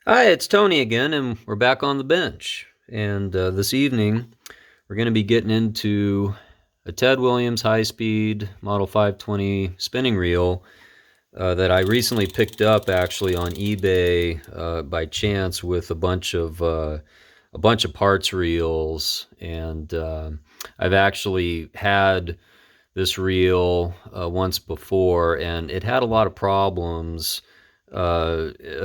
Hi, it's Tony again, and we're back on the bench. And this evening, we're going to be getting into a Ted Williams high-speed Model 520 spinning reel that I recently picked up actually on eBay by chance with a bunch of parts reels, and I've actually had this reel once before, and it had a lot of problems,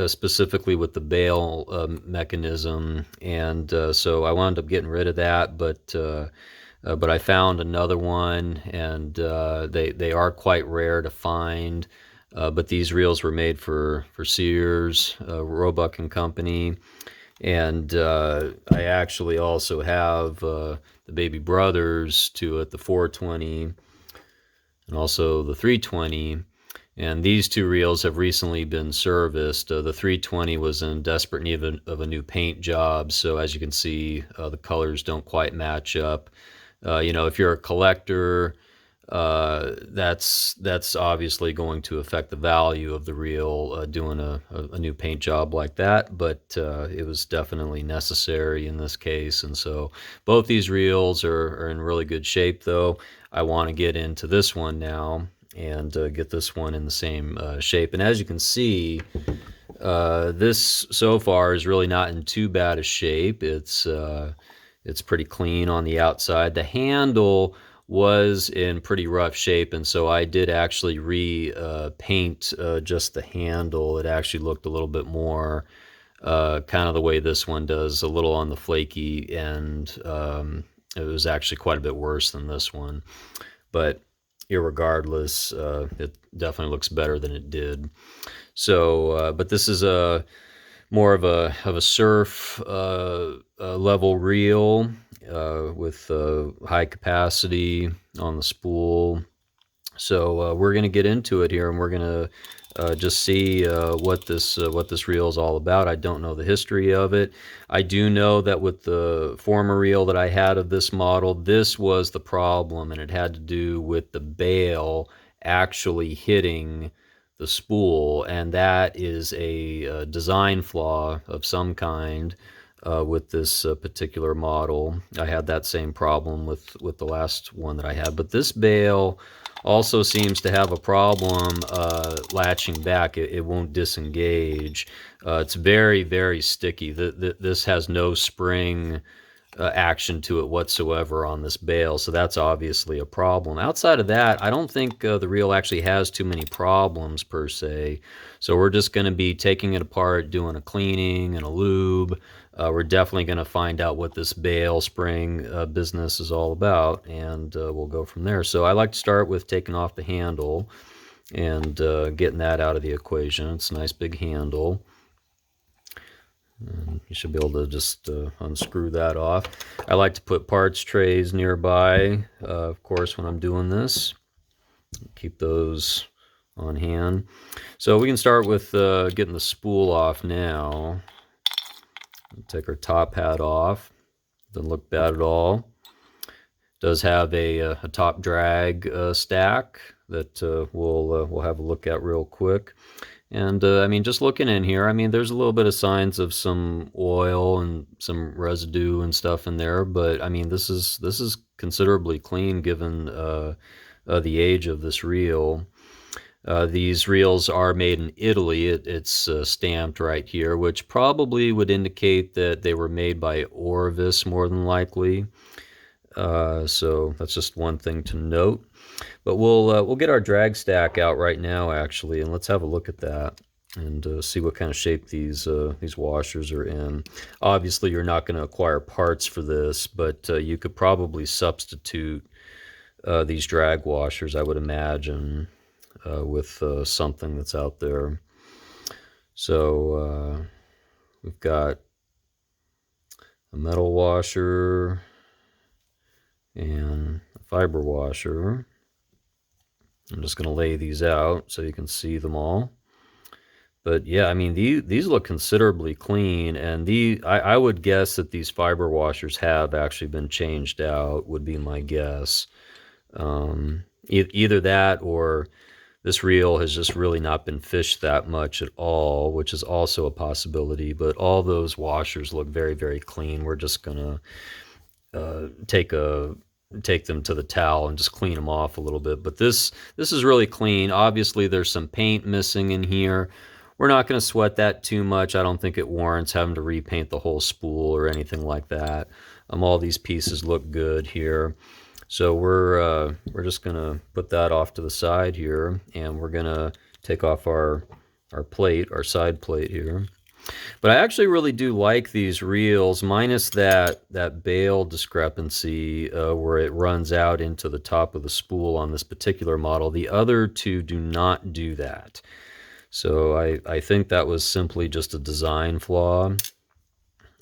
specifically with the bail mechanism, and so I wound up getting rid of that. But I found another one, and they are quite rare to find. But these reels were made for Sears, Roebuck and Company, and I actually also have the baby brothers to it, the 420 and also the 320. And these two reels have recently been serviced. The 320 was in desperate need of a new paint job, so as you can see, the colors don't quite match up. If you're a collector, that's obviously going to affect the value of the reel, doing a new paint job like that, but it was definitely necessary in this case. And so both these reels are in really good shape, though. I want to get into this one now and get this one in the same shape. And as you can see, this so far is really not in too bad a shape. It's pretty clean on the outside. The handle was in pretty rough shape, and so I did actually repaint just the handle. It actually looked a little bit more kind of the way this one does, a little on the flaky end. It was actually quite a bit worse than this one, but irregardless, it definitely looks better than it did. So, but this is more of a surf level reel with high capacity on the spool. So we're going to get into it here, and we're going to just see what this reel is all about. I don't know the history of it. I do know that with the former reel that I had of this model, this was the problem, and it had to do with the bail actually hitting the spool, and that is a design flaw of some kind. With this particular model, I had that same problem with the last one that I had, but this bail also seems to have a problem latching back. It won't disengage. It's very, very sticky. This has no spring action to it whatsoever on this bail, so that's obviously a problem. Outside of that, I don't think the reel actually has too many problems per se. So we're just going to be taking it apart, doing a cleaning and a lube. We're definitely going to find out what this bail spring business is all about, and we'll go from there. So I like to start with taking off the handle and getting that out of the equation. It's a nice big handle. And you should be able to just unscrew that off. I like to put parts trays nearby, of course, when I'm doing this. Keep those on hand. So we can start with getting the spool off now. Take our top hat off. Doesn't look bad at all. Does have a top drag stack that we'll have a look at real quick. And I mean, just looking in here, I mean, there's a little bit of signs of some oil and some residue and stuff in there, but I mean, this is considerably clean given the age of this reel. These reels are made in Italy. It's stamped right here, which probably would indicate that they were made by Orvis more than likely. So that's just one thing to note. But we'll get our drag stack out right now, actually, and let's have a look at that and see what kind of shape these washers are in. Obviously, you're not going to acquire parts for this, but you could probably substitute these drag washers, I would imagine, with something that's out there. So we've got a metal washer and a fiber washer. I'm just going to lay these out so you can see them all. But yeah, I mean, these look considerably clean, and I would guess that these fiber washers have actually been changed out, would be my guess. Either that or This reel has just really not been fished that much at all, which is also a possibility, but all those washers look very, very clean. We're just gonna take them to the towel and just clean them off a little bit. But this is really clean. Obviously there's some paint missing in here. We're not going to sweat that too much. I don't think it warrants having to repaint the whole spool or anything like that. All these pieces look good here. So we're just going to put that off to the side here, and we're going to take off our plate, our side plate here. But I actually really do like these reels, minus that bail discrepancy where it runs out into the top of the spool on this particular model. The other two do not do that. So I think that was simply just a design flaw,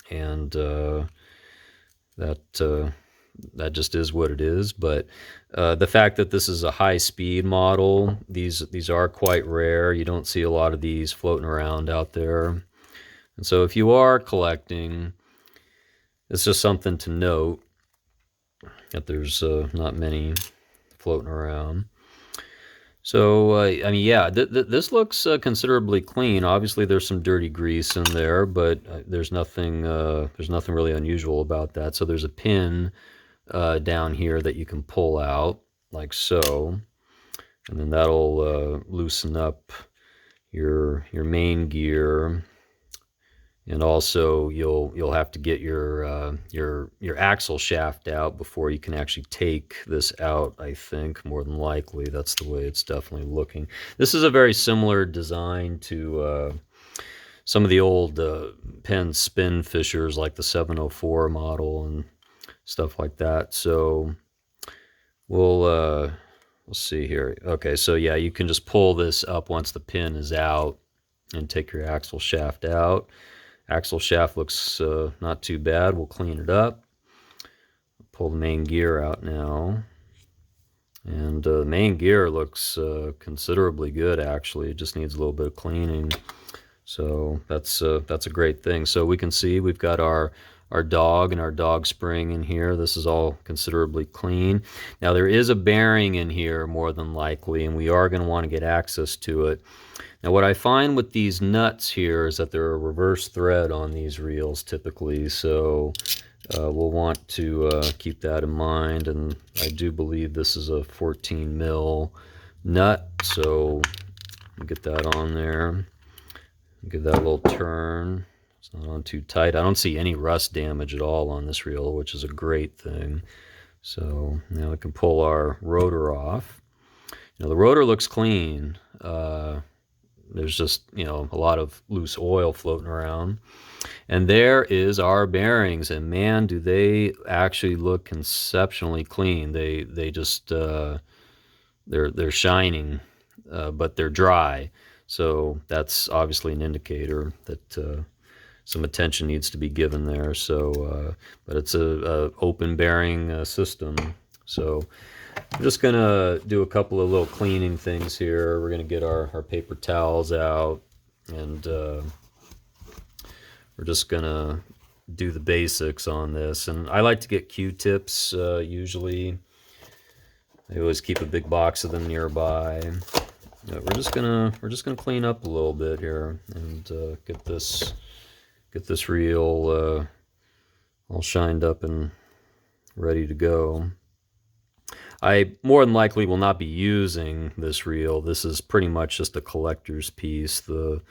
and that just is what it is. But the fact that this is a high-speed model, these are quite rare. You don't see a lot of these floating around out there. And so if you are collecting, it's just something to note that there's not many floating around. So, I mean, yeah, this looks considerably clean. Obviously, there's some dirty grease in there, but there's nothing really unusual about that. So there's a pin down here that you can pull out, like so, and then that'll loosen up your main gear. And also, you'll have to get your axle shaft out before you can actually take this out. I think more than likely that's the way it's definitely looking. This is a very similar design to some of the old Penn spin fishers, like the 704 model and stuff like that. So we'll see here. Okay, so yeah, you can just pull this up once the pin is out and take your axle shaft out. Axle shaft looks not too bad. We'll clean it up. Pull the main gear out now. And the main gear looks considerably good, actually. It just needs a little bit of cleaning. So that's a great thing. So we can see we've got our dog and our dog spring in here. This is all considerably clean. Now there is a bearing in here more than likely, and we are going to want to get access to it. Now what I find with these nuts here is that they're a reverse thread on these reels typically, so we'll want to keep that in mind. And I do believe this is a 14 mil nut, so get that on there. Give that a little turn. It's not on too tight. I don't see any rust damage at all on this reel, which is a great thing. So now we can pull our rotor off. You know, the rotor looks clean. There's just, you know, a lot of loose oil floating around. And there is our bearings, and man, do they actually look conceptually clean. They just they're shining, but they're dry. So that's obviously an indicator that some attention needs to be given there. So, but it's a open bearing system. So I'm just gonna do a couple of little cleaning things here. We're gonna get our paper towels out, and we're just gonna do the basics on this. And I like to get Q-tips usually. I always keep a big box of them nearby. We're just gonna clean up a little bit here and get this reel all shined up and ready to go. I more than likely will not be using this reel. This is pretty much just a collector's piece. The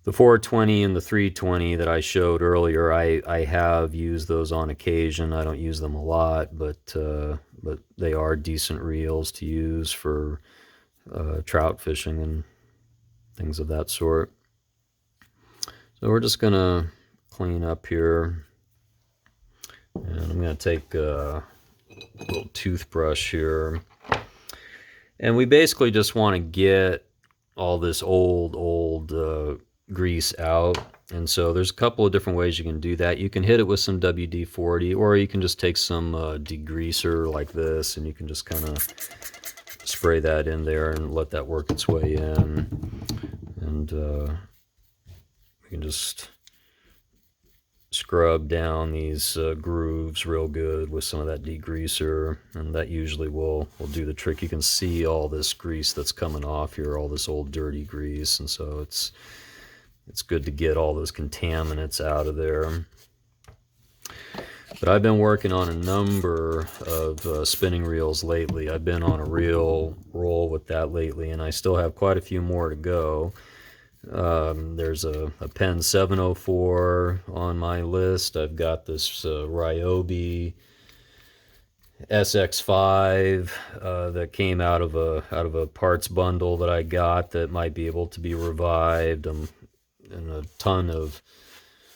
420 and the 320 that I showed earlier, I have used those on occasion. I don't use them a lot, but they are decent reels to use for trout fishing and things of that sort. So we're just gonna clean up here, and I'm gonna take a little toothbrush here, and we basically just want to get all this old grease out. And so there's a couple of different ways you can do that. You can hit it with some WD-40, or you can just take some degreaser like this, and you can just kind of spray that in there and let that work its way in. And we can just scrub down these grooves real good with some of that degreaser, and that usually will do the trick. You can see all this grease that's coming off here, all this old dirty grease, and so it's good to get all those contaminants out of there. But I've been working on a number of spinning reels lately. I've been on a real roll with that lately, and I still have quite a few more to go. There's a Penn 704 on my list. I've got this Ryobi SX5 that came out of a parts bundle that I got that might be able to be revived, and a ton of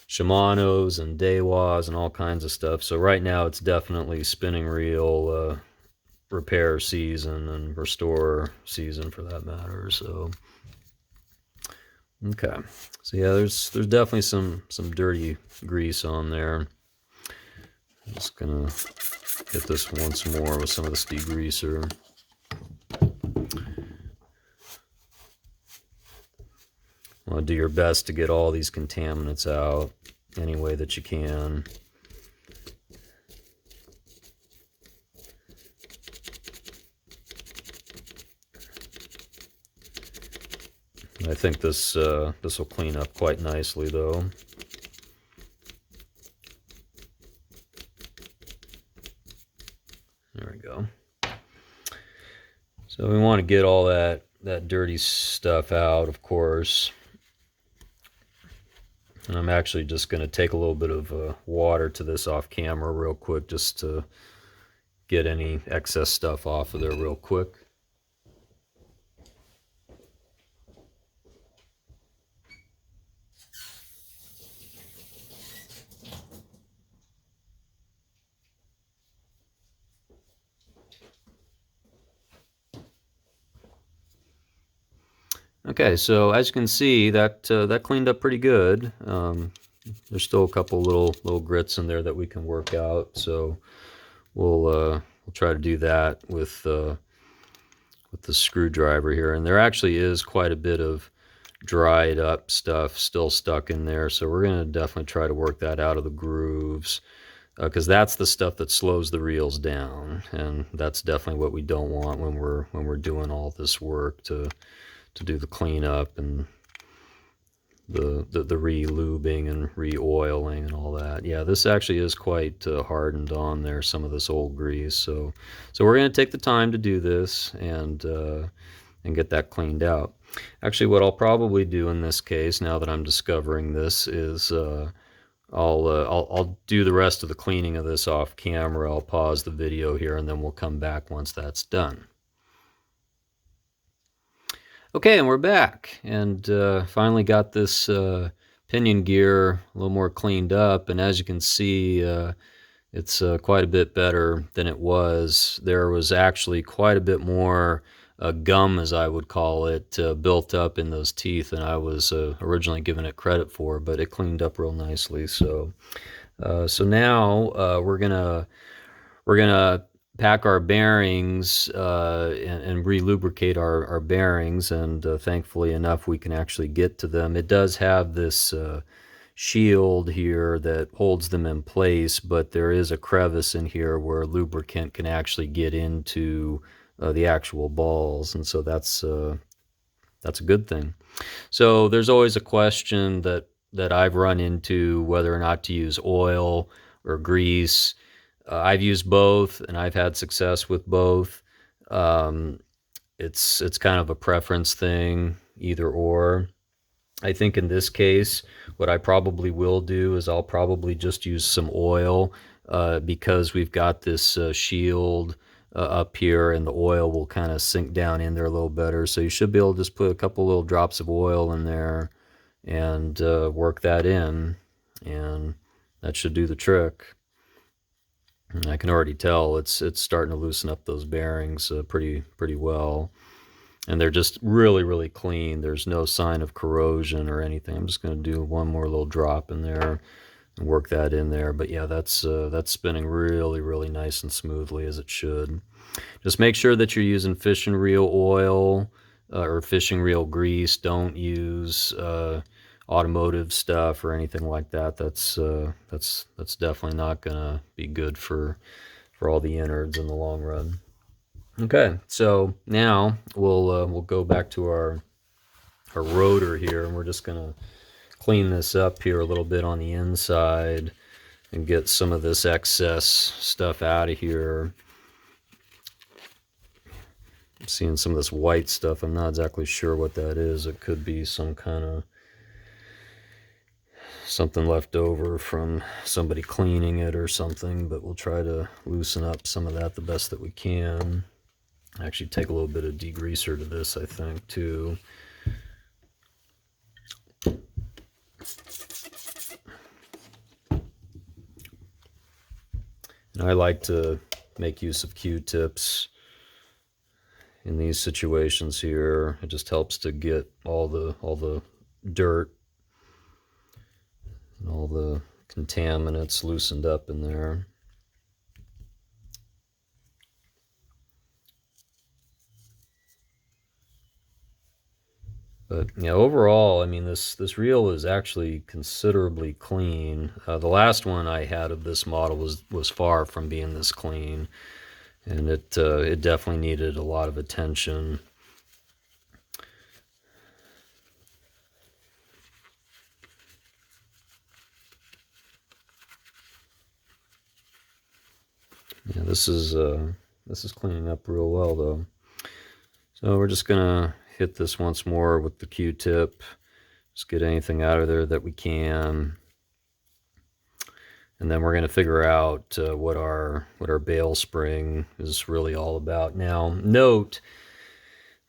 Shimano's and Dewas and all kinds of stuff. So right now it's definitely spinning reel repair season and restore season for that matter. So okay, so yeah, there's definitely some dirty grease on there. I'm just gonna hit this once more with some of this degreaser. Want to do your best to get all these contaminants out any way that you can. I think this will clean up quite nicely, though. There we go. So we want to get all that dirty stuff out, of course. And I'm actually just going to take a little bit of water to this off camera real quick, just to get any excess stuff off of there real quick. Okay, so as you can see, that cleaned up pretty good. There's still a couple little grits in there that we can work out, so we'll try to do that with the screwdriver here. And there actually is quite a bit of dried up stuff still stuck in there, so we're going to definitely try to work that out of the grooves, because that's the stuff that slows the reels down, and that's definitely what we don't want when we're doing all this work to do the cleanup and the re-lubing and re-oiling and all that. Yeah, this actually is quite hardened on there, some of this old grease. So we're going to take the time to do this and get that cleaned out. Actually, what I'll probably do in this case, now that I'm discovering this, is I'll do the rest of the cleaning of this off camera. I'll pause the video here, and then we'll come back once that's done. Okay, and we're back, and finally got this pinion gear a little more cleaned up, and as you can see, it's quite a bit better than it was. There was actually quite a bit more gum, as I would call it, built up in those teeth than I was originally giving it credit for, but it cleaned up real nicely. So now we're gonna pack our bearings and re-lubricate our bearings, and thankfully enough we can actually get to them. It does have this shield here that holds them in place, but there is a crevice in here where lubricant can actually get into the actual balls, and so that's a good thing. So there's always a question that I've run into, whether or not to use oil or grease. I've used both, and I've had success with both. It's kind of a preference thing, either or. I think in this case, what I probably will do is I'll probably just use some oil, because we've got this shield up here, and the oil will kind of sink down in there a little better. So you should be able to just put a couple little drops of oil in there and work that in, and that should do the trick. I can already tell it's starting to loosen up those bearings pretty well, and they're just really clean. There's no sign of corrosion or anything. I'm just going to do one more little drop in there and work that in there. But yeah, that's spinning really nice and smoothly, as it should. Just make sure that you're using fishing reel oil or fishing reel grease. Don't use automotive stuff or anything like that. That's definitely not gonna be good for all the innards in the long run. Okay, so now we'll go back to our rotor here, and we're just gonna clean this up here a little bit on the inside and get some of this excess stuff out of here. I'm seeing some of this white stuff. I'm not exactly sure what that is. It could be some kind of something left over from somebody cleaning it or something, but we'll try to loosen up some of that the best that we can. Actually take a little bit of degreaser to this, I think, too. And I like to make use of Q-tips in these situations here. It just helps to get all the dirt and all the contaminants loosened up in there. But yeah, overall, I mean, this reel is actually considerably clean. The last one I had of this model was far from being this clean, and it definitely needed a lot of attention. Yeah, this is cleaning up real well though. So we're just gonna hit this once more with the Q-tip. Just get anything out of there that we can. And then we're going to figure out what our bail spring is really all about. Now, note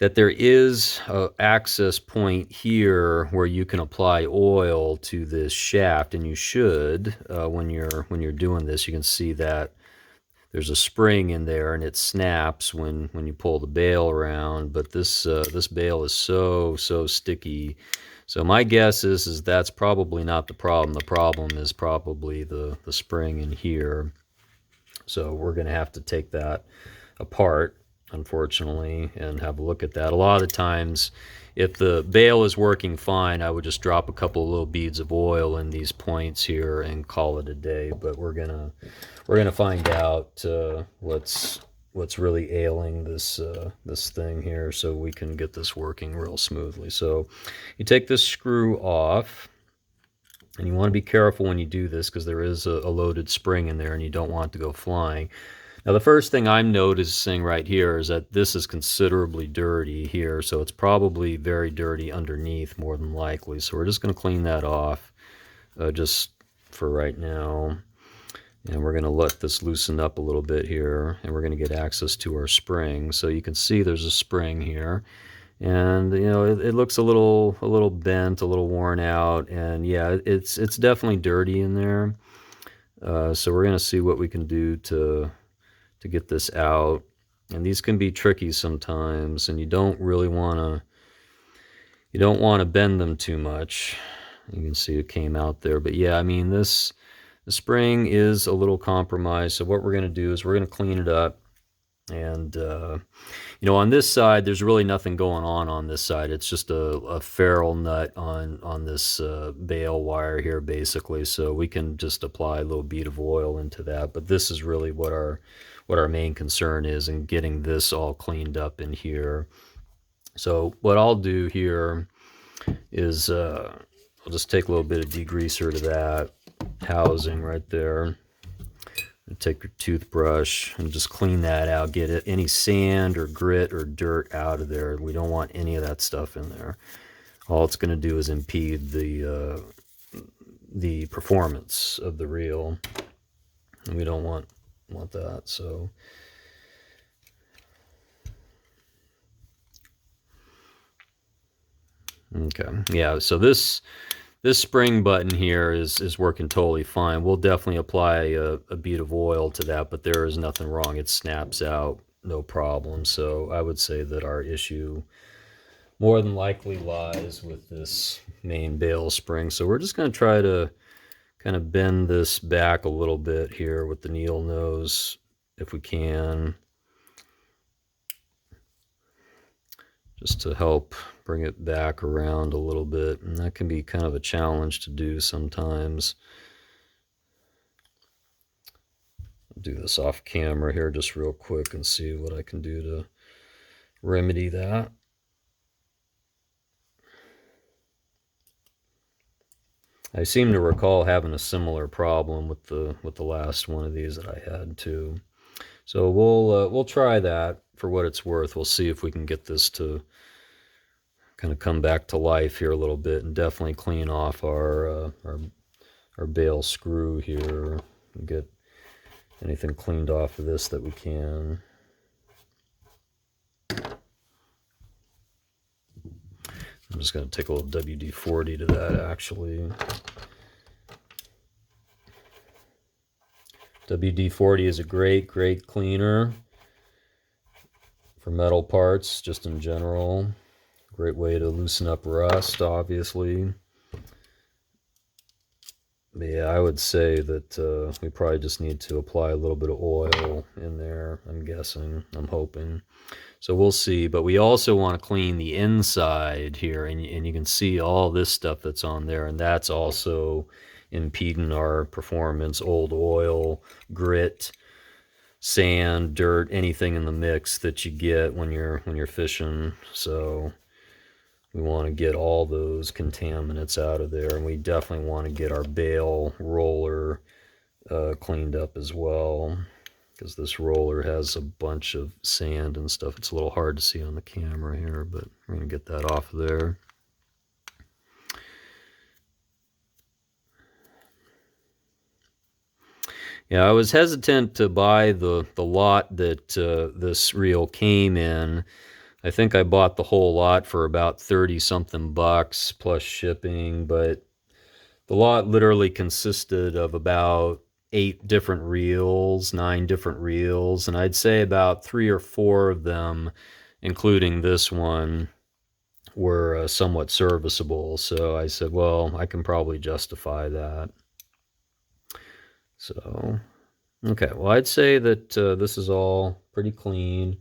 that there is an access point here where you can apply oil to this shaft, and you should when you're doing this. You can see that there's a spring in there, and it snaps when you pull the bail around. But this bail is so sticky. So my guess is that's probably not the problem. The problem is probably the spring in here. So we're going to have to take that apart, unfortunately, and have a look at that. A lot of the times, if the bail is working fine, I would just drop a couple of little beads of oil in these points here and call it a day. But we're gonna find out what's really ailing this thing here, so we can get this working real smoothly. So you take this screw off, and you want to be careful when you do this because there is a loaded spring in there, and you don't want it to go flying. Now, the first thing I'm noticing right here is that this is considerably dirty here, so it's probably very dirty underneath more than likely. So we're just going to clean that off just for right now. And we're going to let this loosen up a little bit here, and we're going to get access to our spring. So you can see there's a spring here, and you know it looks a little bent, a little worn out, and yeah, it's definitely dirty in there. So we're going to see what we can do to get this out. And these can be tricky sometimes, and you don't want to bend them too much. You can see it came out there, but yeah, I mean the spring is a little compromised. So what we're going to do is we're going to clean it up. And you know, on this side, there's really nothing going on this side. It's just a ferrule nut on this bail wire here, basically. So we can just apply a little bead of oil into that. But this is really what our main concern is, in getting this all cleaned up in here. So what I'll do here is I'll just take a little bit of degreaser to that housing right there. Take your toothbrush and just clean that out. Get any sand or grit or dirt out of there. We don't want any of that stuff in there. All it's going to do is impede the performance of the reel, and we don't want that. So okay, yeah. So this spring button here is working totally fine. We'll definitely apply a bead of oil to that, but there is nothing wrong. It snaps out, no problem. So I would say that our issue more than likely lies with this main bail spring. So we're just going to try to kind of bend this back a little bit here with the needle nose if we can. just to help bring it back around a little bit, and that can be kind of a challenge to do sometimes. I'll do this off camera here just real quick and see what I can do to remedy that. I seem to recall having a similar problem with the last one of these that I had too. So we'll try that for what it's worth. We'll see if we can get this to kind of come back to life here a little bit, and definitely clean off our bail screw here and get anything cleaned off of this that we can. I'm just going to take a little WD-40 to that, actually. WD-40 is a great cleaner for metal parts, just in general. Great way to loosen up rust, obviously. But yeah, I would say that we probably just need to apply a little bit of oil in there, I'm guessing, I'm hoping. So we'll see, but we also want to clean the inside here, and you can see all this stuff that's on there, and that's also impeding our performance. Old oil, grit, sand, dirt, anything in the mix that you get when you're fishing. So we want to get all those contaminants out of there, and we definitely want to get our bail roller cleaned up as well, because this roller has a bunch of sand and stuff. It's a little hard to see on the camera here, but we're going to get that off of there. Yeah, I was hesitant to buy the lot that this reel came in. I think I bought the whole lot for about 30-something bucks plus shipping, but the lot literally consisted of about 8 different reels, 9 different reels, and I'd say about 3 or 4 of them, including this one, were somewhat serviceable. So I said, well, I can probably justify that. So, okay, well, I'd say that this is all pretty clean.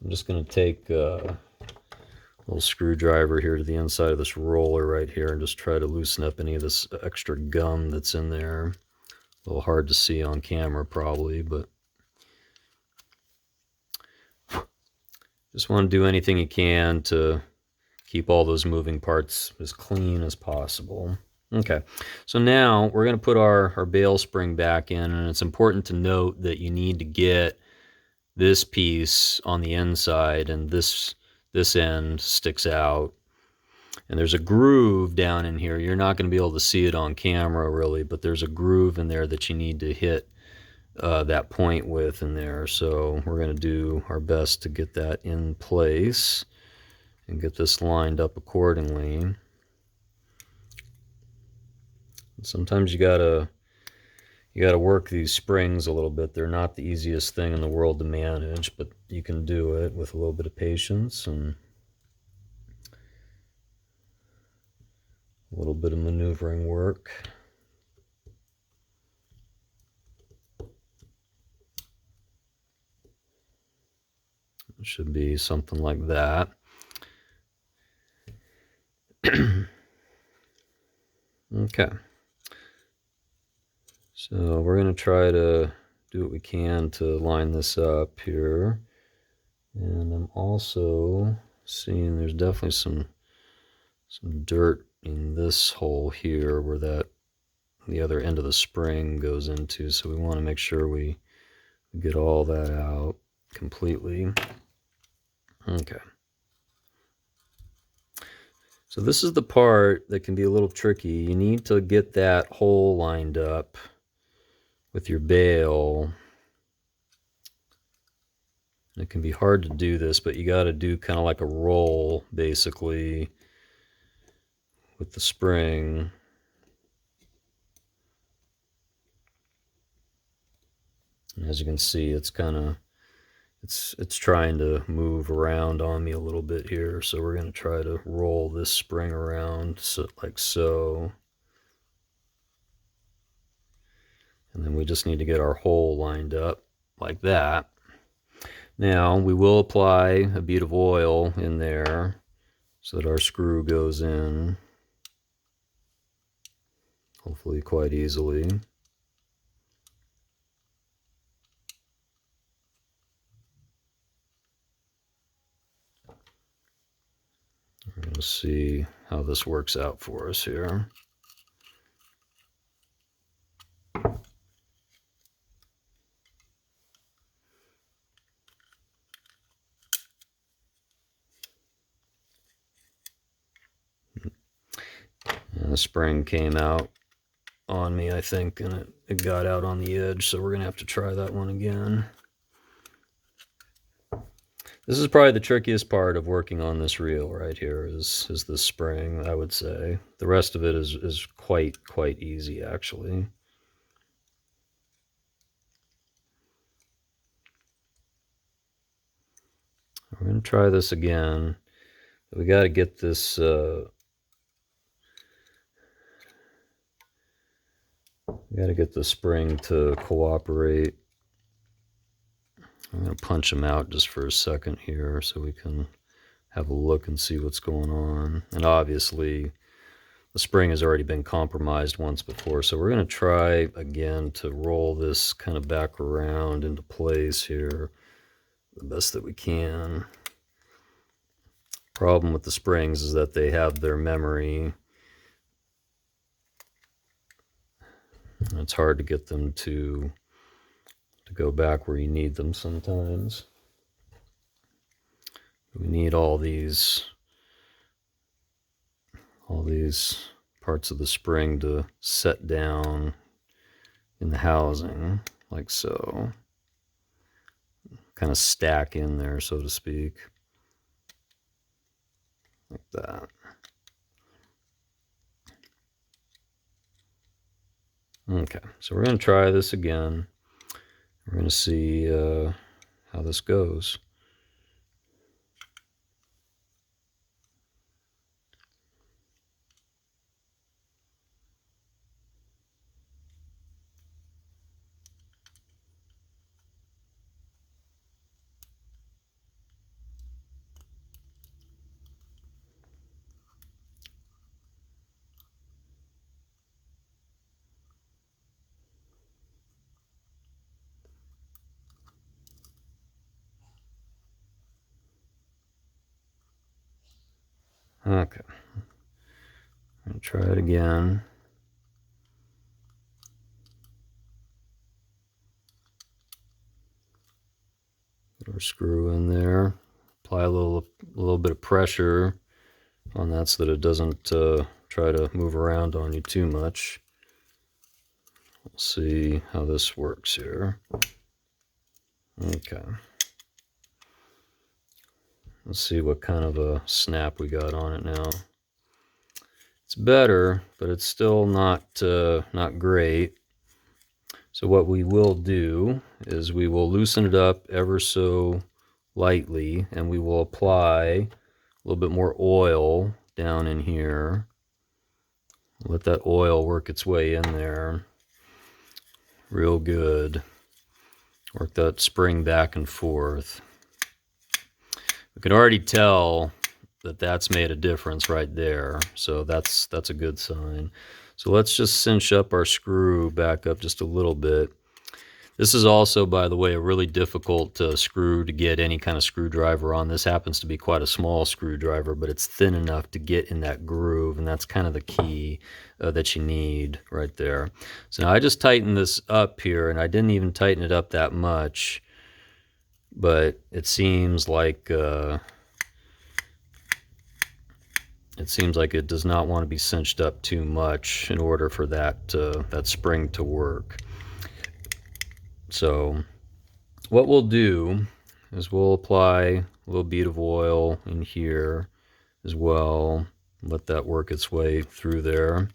I'm just going to take a little screwdriver here to the inside of this roller right here and just try to loosen up any of this extra gum that's in there. A little hard to see on camera probably, but just want to do anything you can to keep all those moving parts as clean as possible. Okay, so now we're going to put our bail spring back in, and it's important to note that you need to get this piece on the inside, and this end sticks out. And there's a groove down in here. You're not going to be able to see it on camera really, but there's a groove in there that you need to hit that point with in there. So we're going to do our best to get that in place and get this lined up accordingly. Sometimes you gotta work these springs a little bit. They're not the easiest thing in the world to manage, but you can do it with a little bit of patience and a little bit of maneuvering work. It should be something like that. Okay. So we're going to try to do what we can to line this up here. And I'm also seeing there's definitely some dirt in this hole here where the other end of the spring goes into. So we want to make sure we get all that out completely. Okay. So this is the part that can be a little tricky. You need to get that hole lined up with your bail. It can be hard to do this, but you got to do kind of like a roll, basically, with the spring. And as you can see, it's kind of, it's trying to move around on me a little bit here. So we're going to try to roll this spring around like so. And then we just need to get our hole lined up like that. Now we will apply a bead of oil in there so that our screw goes in, hopefully quite easily. We're going to see how this works out for us here. And the spring came out on me, I think, and it got out on the edge, so we're going to have to try that one again. This is probably the trickiest part of working on this reel right here is the spring, I would say. The rest of it is quite easy, actually. We're going to try this again. We got to get this the spring to cooperate. I'm going to punch them out just for a second here so we can have a look and see what's going on. And obviously, the spring has already been compromised once before, so we're going to try again to roll this kind of back around into place here the best that we can. Problem with the springs is that they have their memory. It's hard to get them to go back where you need them sometimes. We need all these parts of the spring to set down in the housing, like so. Kind of stack in there, so to speak. Like that. Okay, so we're going to try this again. We're going to see how this goes. Okay, I'm going to try it again. Put our screw in there. Apply a little bit of pressure on that so that it doesn't try to move around on you too much. We'll see how this works here. Okay. Let's see what kind of a snap we got on it now. It's better, but it's still not great. So what we will do is we will loosen it up ever so lightly, and we will apply a little bit more oil down in here. Let that oil work its way in there real good. Work that spring back and forth. We can already tell that that's made a difference right there, so that's a good sign. So let's just cinch up our screw back up just a little bit. This is also, by the way, a really difficult screw to get any kind of screwdriver on. This happens to be quite a small screwdriver, but it's thin enough to get in that groove, and that's kind of the key that you need right there. So now I just tightened this up here, and I didn't even tighten it up that much, but it seems like it does not want to be cinched up too much in order for that spring to work. So what we'll do is we'll apply a little bead of oil in here as well. Let that work its way through there.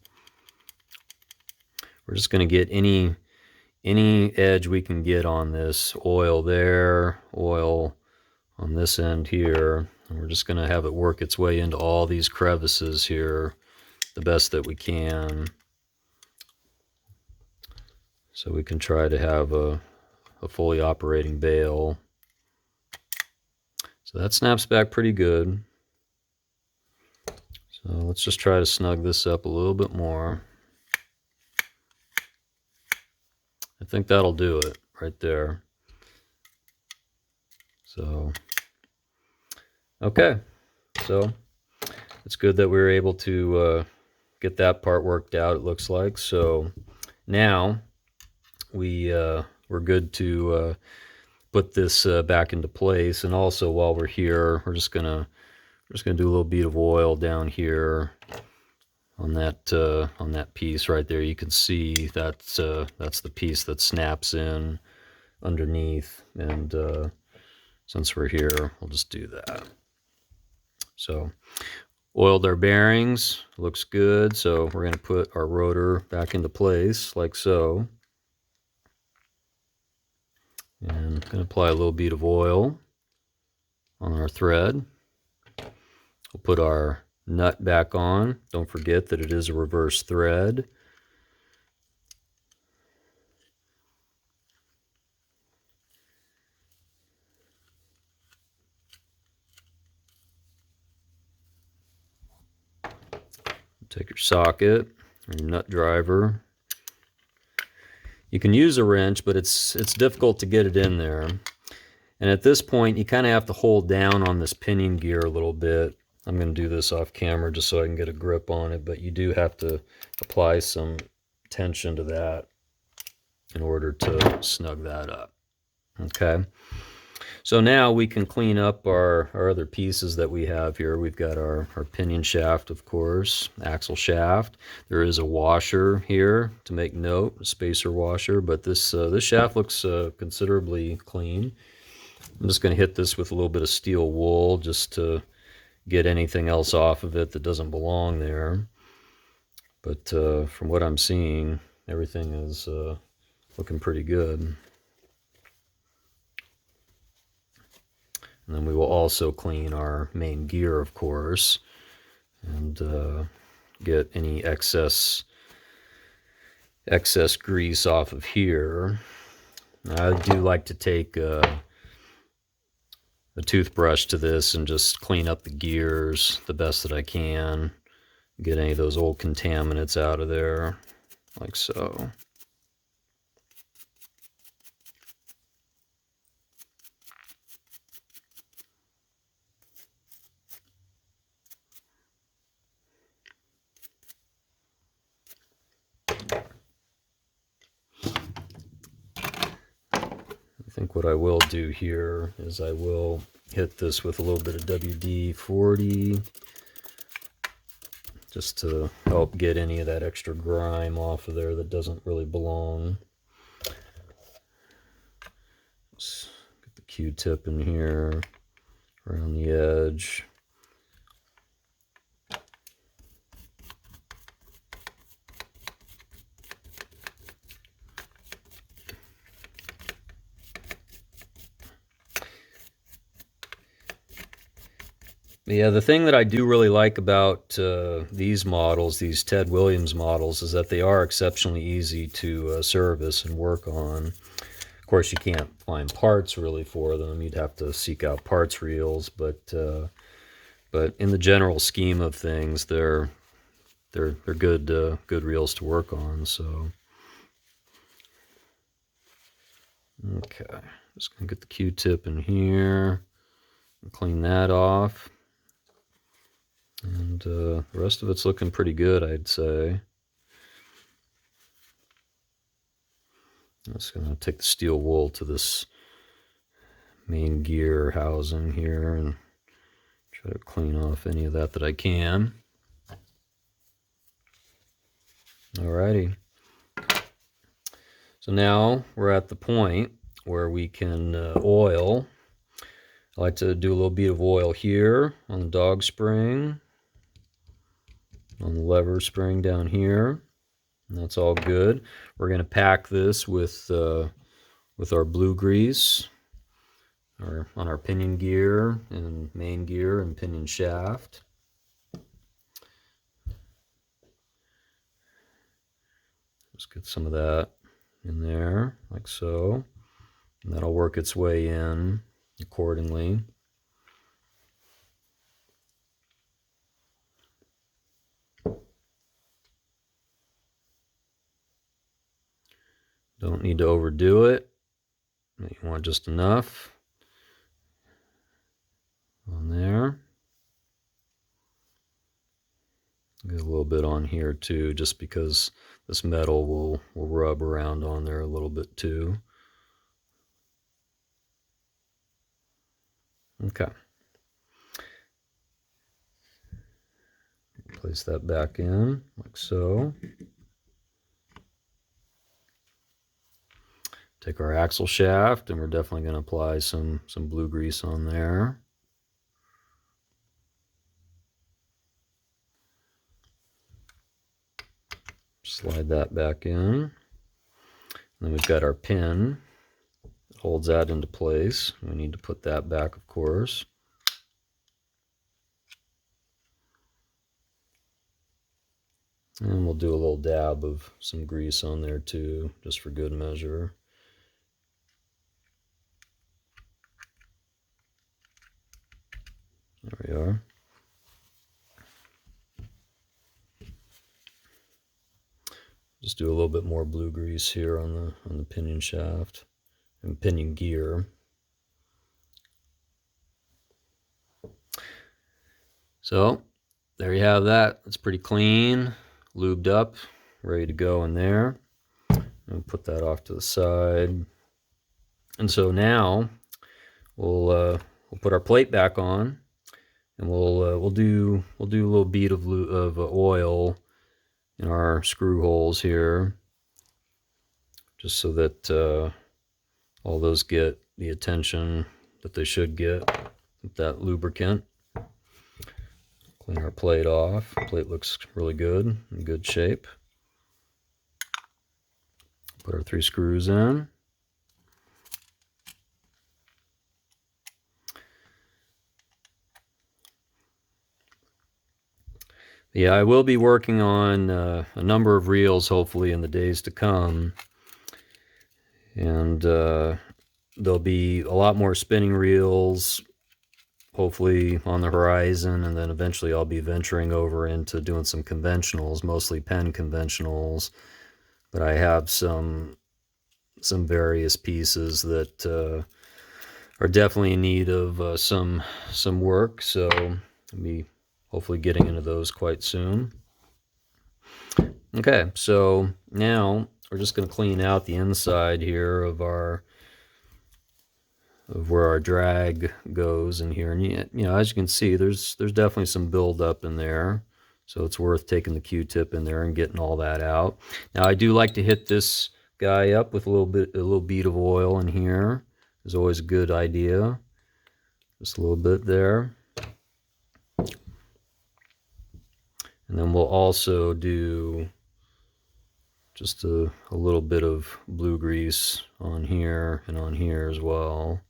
We're just going to get any edge we can get on this. Oil there, oil on this end here. And we're just going to have it work its way into all these crevices here the best that we can. So we can try to have a fully operating bale. So that snaps back pretty good. So let's just try to snug this up a little bit more. I think that'll do it right there. So, okay. So it's good that we were able to get that part worked out, it looks like. So now we're good to put this back into place. And also while we're here, we're just gonna do a little bead of oil down here on that piece right there. You can see that's the piece that snaps in underneath, and since we're here, we'll just do that. So oiled our bearings, looks good. So we're going to put our rotor back into place like so, and I'm going to apply a little bead of oil on our thread. We'll put our nut back on. Don't forget that it is a reverse thread. Take your socket or your nut driver. You can use a wrench, but it's difficult to get it in there. And at this point, you kind of have to hold down on this pinion gear a little bit. I'm going to do this off camera just so I can get a grip on it, but you do have to apply some tension to that in order to snug that up. Okay. So now we can clean up our other pieces that we have here. We've got our pinion shaft, of course, axle shaft. There is a washer here to make note, a spacer washer, but this shaft looks considerably clean. I'm just going to hit this with a little bit of steel wool just to get anything else off of it that doesn't belong there. But from what I'm seeing, everything is looking pretty good. And then we will also clean our main gear, of course, and get any excess grease off of here. I do like to take a toothbrush to this and just clean up the gears the best that I can. Get any of those old contaminants out of there, like so. I think what I will do here is I will hit this with a little bit of WD-40 just to help get any of that extra grime off of there that doesn't really belong. Let's get the Q-tip in here around the edge. Yeah, the thing that I do really like about these models, these Ted Williams models, is that they are exceptionally easy to service and work on. Of course, you can't find parts really for them. You'd have to seek out parts reels, but in the general scheme of things, they're good reels to work on. So, okay, just gonna get the Q-tip in here and clean that off. And the rest of it's looking pretty good, I'd say. I'm just going to take the steel wool to this main gear housing here and try to clean off any of that I can. Alrighty. So now we're at the point where we can oil. I like to do a little bead of oil here on the dog spring, on the lever spring down here, and that's all good. We're going to pack this with our blue grease on our pinion gear and main gear and pinion shaft. Just get some of that in there like so, and that'll work its way in accordingly. Don't need to overdo it. You want just enough on there. Get a little bit on here too, just because this metal will rub around on there a little bit too. Okay. Place that back in like so. Take our axle shaft, and we're definitely going to apply some blue grease on there. Slide that back in. And then we've got our pin that holds that into place. We need to put that back, of course. And we'll do a little dab of some grease on there too, just for good measure. There we are. Just do a little bit more blue grease here on the pinion shaft and pinion gear. So there you have that. It's pretty clean, lubed up, ready to go in there. And put that off to the side. And so now we'll put our plate back on, and we'll do a little bead of oil in our screw holes here, just so that all those get the attention that they should get with that lubricant. Clean our plate off. Plate looks really good, in good shape. Put our 3 screws in. Yeah, I will be working on a number of reels, hopefully, in the days to come. And there'll be a lot more spinning reels, hopefully, on the horizon. And then eventually I'll be venturing over into doing some conventionals, mostly pen conventionals. But I have some various pieces that are definitely in need of some work. So I'll be hopefully getting into those quite soon. Okay, so now we're just going to clean out the inside here of where our drag goes in here. And you know, as you can see, there's definitely some buildup in there. So it's worth taking the Q-tip in there and getting all that out. Now I do like to hit this guy up with a little bead of oil in here. Is always a good idea. Just a little bit there. And then we'll also do just a little bit of blue grease on here and on here as well.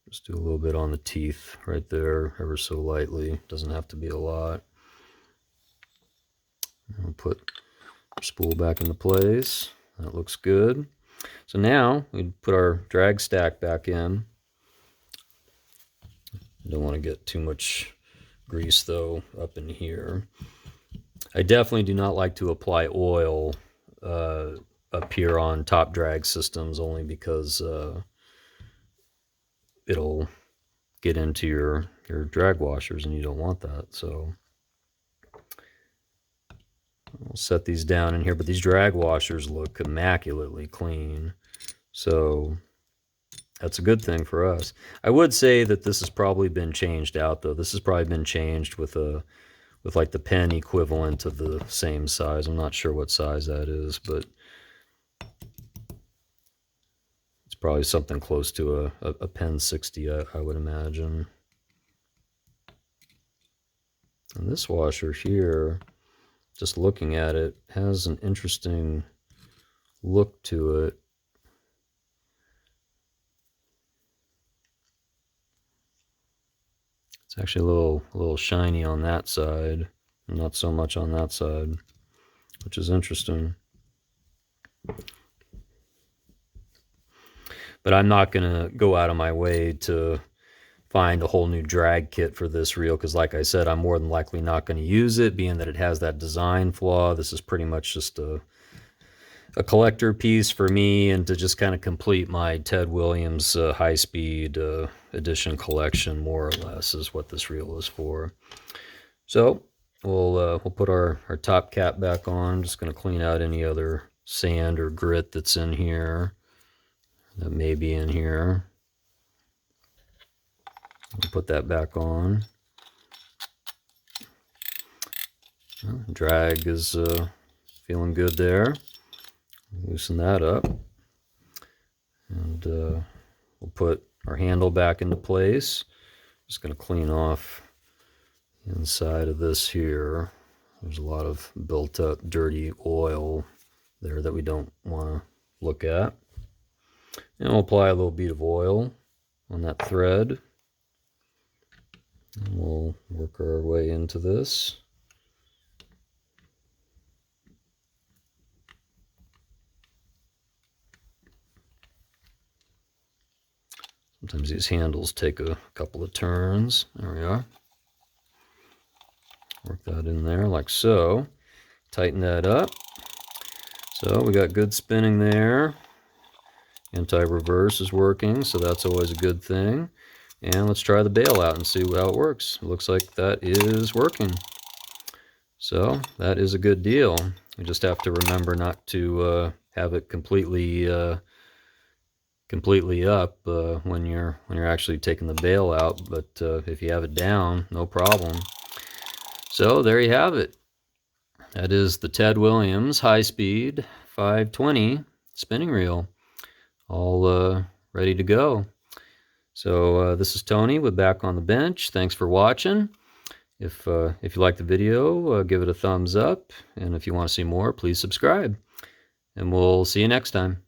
Just do a little bit on the teeth right there, ever so lightly. Doesn't have to be a lot. I'll put our spool back into place. That looks good. So now we put our drag stack back in. Don't want to get too much grease though up in here. I definitely do not like to apply oil up here on top drag systems, only because it'll get into your drag washers and you don't want that. So I'll set these down in here, but these drag washers look immaculately clean. So that's a good thing for us. I would say that this has probably been changed out though. This has probably been changed with like the pen equivalent of the same size. I'm not sure what size that is, but it's probably something close to a pen 60, I would imagine. And this washer here, just looking at it, has an interesting look to it. It's actually a little shiny on that side, and not so much on that side, which is interesting. But I'm not going to go out of my way to find a whole new drag kit for this reel, because like I said, I'm more than likely not going to use it, being that it has that design flaw. This is pretty much just a collector piece for me, and to just kind of complete my Ted Williams high-speed edition collection, more or less, is what this reel is for. So we'll put our top cap back on. I'm just going to clean out any other sand or grit that's in here, that may be in here. We'll put that back on. Drag is feeling good there. Loosen that up. And we'll put our handle back into place. Just going to clean off the inside of this here. There's a lot of built up dirty oil there that we don't want to look at. And we'll apply a little bead of oil on that thread. And we'll work our way into this. Sometimes these handles take a couple of turns. There we are. Work that in there like so. Tighten that up. So we got good spinning there. Anti-reverse is working, so that's always a good thing. And let's try the bail out and see how it works. It looks like that is working. So that is a good deal. You just have to remember not to have it completely up when you're actually taking the bail out, but if you have it down, no problem. So there you have it. That is the Ted Williams high-speed 520 spinning reel, all ready to go. So this is Tony with Back on the Bench. Thanks for watching. If you like the video, give it a thumbs up, and if you want to see more, please subscribe. And we'll see you next time.